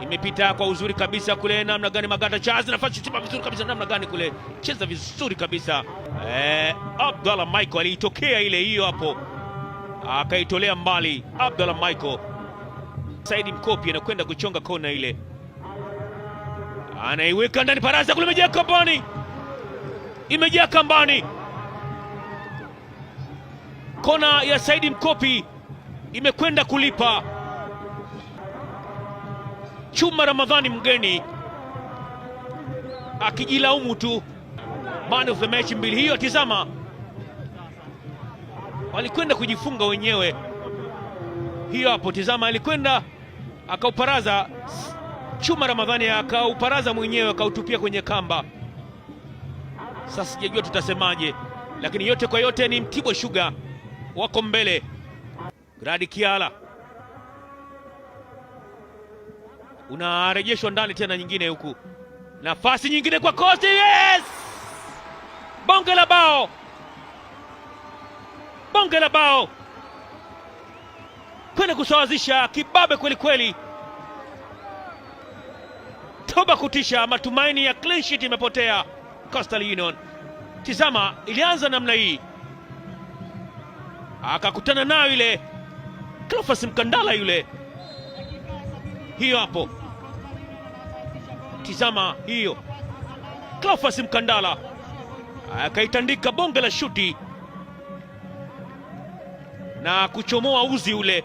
Imepita kwa uzuri kabisa kule, namna gani Maganda Charles, nafasi tipa vizuri kabisa, namna gani kule, cheza vizuri kabisa. Abdallah Michael aliitokea ile hiyo hapo, akaitolea mbali Abdallah Michael. Saidi Mkopi anakwenda kuchonga kona ile, anaiweka ndani, Baraza kule, imejaa kambani, imejaa kambani. Kona ya Saidi Mkopi imekwenda kulipa. Chuma Ramadhani mgeni akijilaumu tu, man of the match mbili hiyo. Tizama, walikwenda kujifunga wenyewe. Hiyo hapo, tizama, alikwenda akauparaza Chuma Ramadhani, akauparaza mwenyewe, akautupia kwenye kamba. Sasa sijajua tutasemaje, lakini yote kwa yote ni Mtibwa Sugar wako mbele. Gradi Kiala unarejeshwa ndani tena, nyingine huku, nafasi nyingine kwa Coast. Yes! Bonge la bao, bonge la bao, kwenda kusawazisha kibabe kweli kweli. Toba kutisha, matumaini ya clean sheet imepotea Coastal Union. Tizama, ilianza namna hii, akakutana nayo ile Cleophas Mkandala yule. Hiyo hapo, tizama hiyo, Cleophas Mkandala akaitandika bonge la shuti na kuchomoa uzi ule.